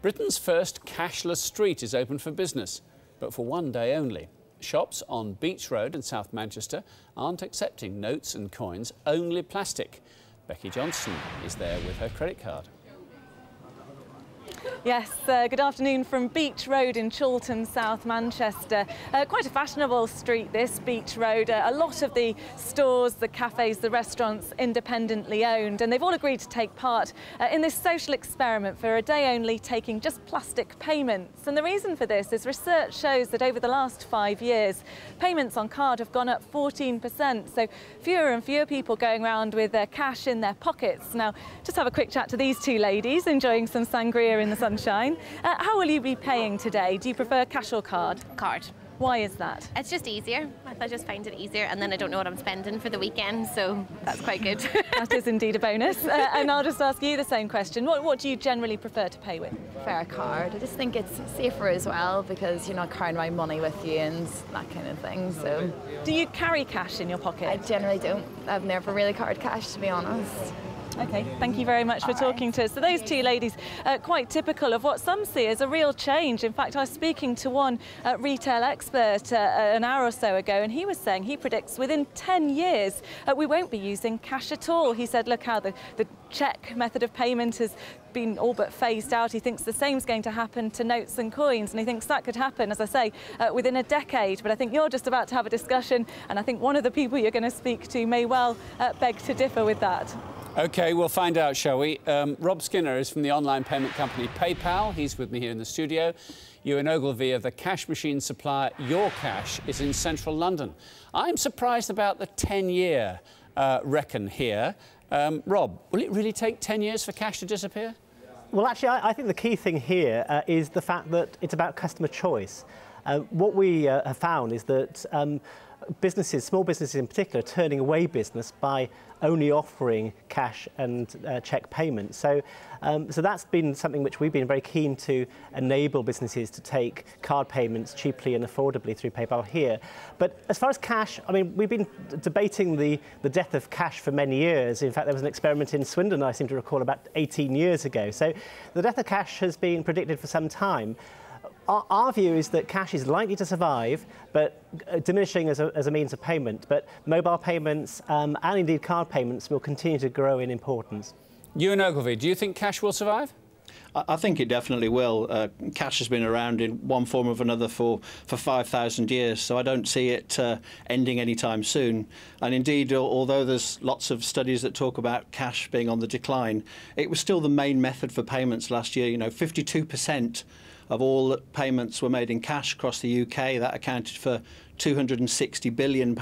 Britain's first cashless street is open for business, but for one day only. Shops on Beach Road in South Manchester aren't accepting notes and coins, only plastic. Becky Johnson is there with her credit card. Yes, good afternoon from Beach Road in Chorlton, South Manchester. Quite a fashionable street, this, Beach Road. A lot of the stores, the cafes, the restaurants independently owned, and they've all agreed to take part in this social experiment for a day only, taking just plastic payments. And the reason for this is research shows that over the last 5 years, payments on card have gone up 14%. So fewer and fewer people going around with their cash in their pockets. Now, just have a quick chat to these two ladies enjoying some sangria in the sunshine. How will you be paying today? Do you prefer cash or card? Card. Why is that? It's just easier. I just find it easier, and then I don't know what I'm spending for the weekend, so that's quite good. That is indeed a bonus. And I'll just ask you the same question. What do you generally prefer to pay with? Fair card. I just think it's safer as well because you're not carrying around money with you and that kind of thing. So, do you carry cash in your pocket? I generally don't. I've never really carried cash, to be honest. OK, thank you very much for talking to us. So those two ladies, quite typical of what some see as a real change. In fact, I was speaking to one retail expert an hour or so ago, and he was saying he predicts within 10 years we won't be using cash at all. He said, look how the cheque method of payment has been all but phased out. He thinks the same is going to happen to notes and coins, and he thinks that could happen, as I say, within a decade. But I think you're just about to have a discussion, and I think one of the people you're going to speak to may well beg to differ with that. OK, we'll find out, shall we? Rob Skinner is from the online payment company PayPal. He's with me here in the studio. Ewan Ogilvie of the cash machine supplier Your Cash is in central London. I'm surprised about the 10-year reckon here. Rob, will it really take 10 years for cash to disappear? Well, actually, I think the key thing here is the fact that it's about customer choice. What we have found is that businesses, small businesses in particular, are turning away business by only offering cash and cheque payments. So that's been something which we've been very keen to enable businesses to take card payments cheaply and affordably through PayPal here. But as far as cash, I mean, we've been debating the death of cash for many years. In fact, there was an experiment in Swindon, I seem to recall, about 18 years ago. So the death of cash has been predicted for some time. Our view is that cash is likely to survive, but diminishing as a means of payment. But mobile payments and indeed card payments will continue to grow in importance. Ewan Ogilvie, do you think cash will survive? I think it definitely will. Cash has been around in one form or another for 5,000 years, so I don't see it ending anytime soon. And indeed, although there's lots of studies that talk about cash being on the decline, it was still the main method for payments last year. You know, 52% of all payments were made in cash across the UK. That accounted for £260 billion.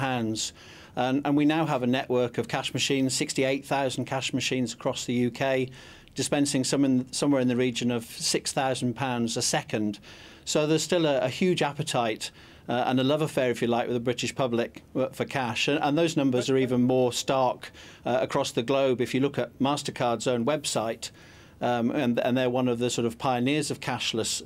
And we now have a network of cash machines, 68,000 cash machines across the UK, dispensing somewhere in the region of £6,000 a second. So there's still a huge appetite and a love affair, if you like, with the British public for cash. And those numbers are even more stark across the globe. If you look at MasterCard's own website, and they're one of the sort of pioneers of cashless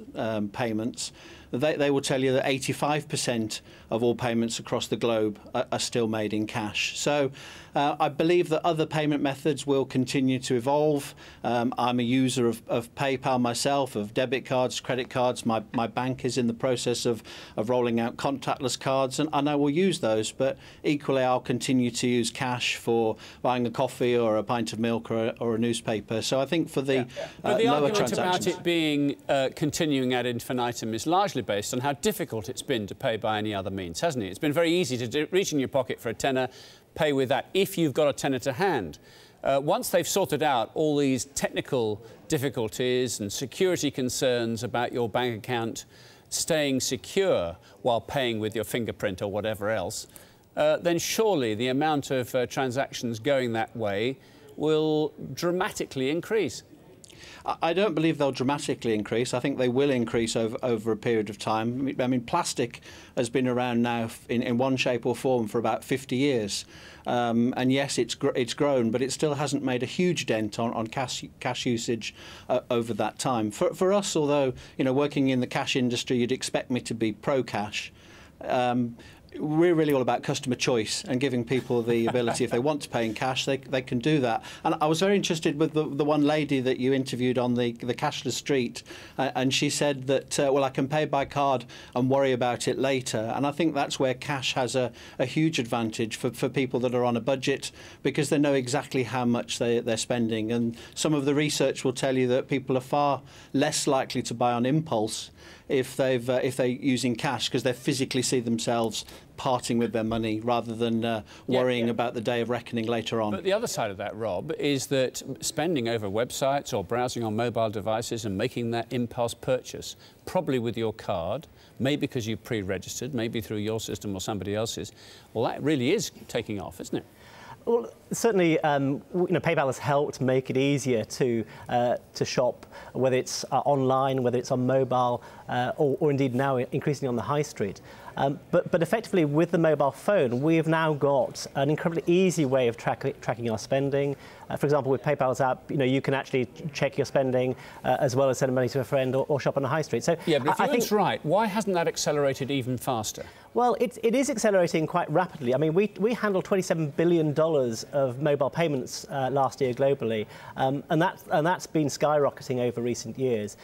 payments, they will tell you that 85% of all payments across the globe are still made in cash. So I believe that other payment methods will continue to evolve. I'm a user of PayPal myself, of debit cards, credit cards. My bank is in the process of rolling out contactless cards, and I will use those. But equally, I'll continue to use cash for buying a coffee or a pint of milk or a newspaper. So I think for the but the lower argument transactions, about it being continuing ad infinitum is largely based on how difficult it's been to pay by any other means, hasn't it? It's been very easy to reach in your pocket for a tenner, pay with that if you've got a tenner to hand. Once they've sorted out all these technical difficulties and security concerns about your bank account staying secure while paying with your fingerprint or whatever else, then surely the amount of transactions going that way will dramatically increase. I don't believe they'll dramatically increase. I think they will increase over a period of time. I mean, plastic has been around now in one shape or form for about 50 years. And yes, it's grown, but it still hasn't made a huge dent on cash usage over that time. For us, although, you know, working in the cash industry, you'd expect me to be pro-cash. we're really all about customer choice and giving people the ability, if they want to pay in cash, they can do that. And I was very interested with the one lady that you interviewed on the cashless street, and she said that, well, I can pay by card and worry about it later. And I think that's where cash has a huge advantage for people that are on a budget, because they know exactly how much they're spending. And some of the research will tell you that people are far less likely to buy on impulse if they're using cash, because they physically see themselves parting with their money rather than worrying about the day of reckoning later on. But the other side of that, Rob, is that spending over websites or browsing on mobile devices and making that impulse purchase, probably with your card, maybe because you pre-registered, maybe through your system or somebody else's, well, that really is taking off, isn't it? Well, certainly, PayPal has helped make it easier to shop, whether it's online, whether it's on mobile, or indeed now increasingly on the high street. But effectively, with the mobile phone, we have now got an incredibly easy way of tracking our spending. For example, with PayPal's app, you can actually check your spending as well as send money to a friend or shop on the high street. So yeah, but if Ewan's right, why hasn't that accelerated even faster? Well, it is accelerating quite rapidly. I mean, we handled $27 billion of mobile payments last year globally, and that's been skyrocketing over recent years.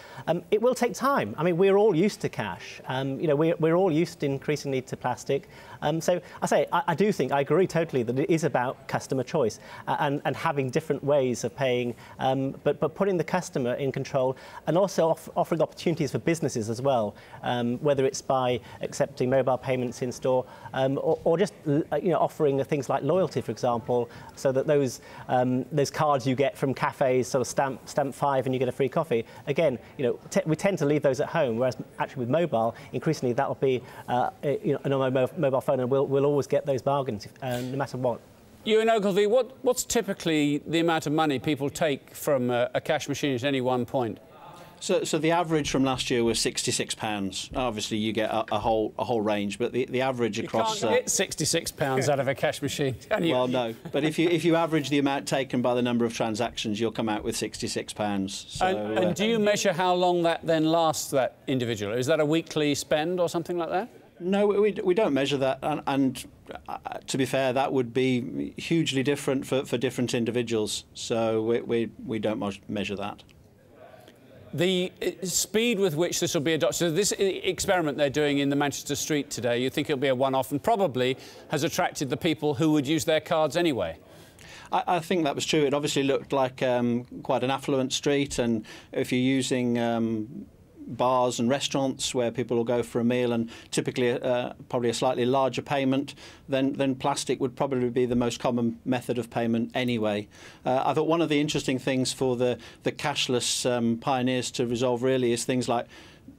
It will take time. I mean, we're all used to cash. We're all used increasingly to plastic. So I do think, I agree totally that it is about customer choice and having different ways of paying, but putting the customer in control, and also offering opportunities for businesses as well, whether it's by accepting mobile payments in store, or just offering things like loyalty, for example, so that those cards you get from cafes, sort of stamp 5 and you get a free coffee. Again, we tend to leave those at home, whereas actually with mobile, increasingly that'll be an mobile phone, and we'll always get those bargains no matter what. Ewan Ogilvie, what's typically the amount of money people take from a cash machine at any one point? So the average from last year was £66. Obviously, you get a whole range, but the average across... You can't get £66 out of a cash machine, can you? Well, no. But if you average the amount taken by the number of transactions, you'll come out with £66. So, and do you measure how long that then lasts, that individual? Is that a weekly spend or something like that? No, we don't measure that, and to be fair, that would be hugely different for different individuals. So we don't measure that. The speed with which this will be adopted, so this experiment they're doing in the Manchester street today, you think it'll be a one-off and probably has attracted the people who would use their cards anyway? I think that was true. It obviously looked like quite an affluent street, and if you're using bars and restaurants where people will go for a meal and typically probably a slightly larger payment, then plastic would probably be the most common method of payment anyway. I thought one of the interesting things for the cashless pioneers to resolve really is things like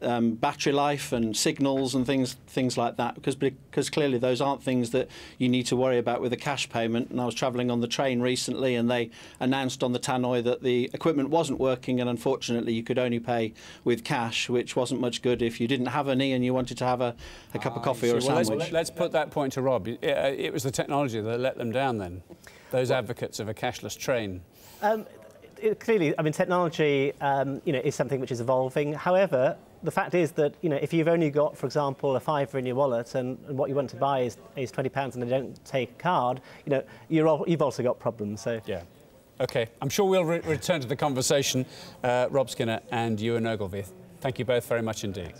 battery life and signals and things like that, because clearly those aren't things that you need to worry about with a cash payment. And I was travelling on the train recently, and they announced on the tannoy that the equipment wasn't working, and unfortunately you could only pay with cash, which wasn't much good if you didn't have any and you wanted to have a cup of coffee or a sandwich. Let's put that point to Rob. It was the technology that let them down then, those advocates of a cashless train. Clearly, I mean, technology, is something which is evolving. However, the fact is that, if you've only got, for example, a £5 in your wallet and what you want to buy is £20 and they don't take a card, you've also got problems. So yeah. OK, I'm sure we'll return to the conversation, Rob Skinner and Ewan Ogilvie. Thank you both very much indeed.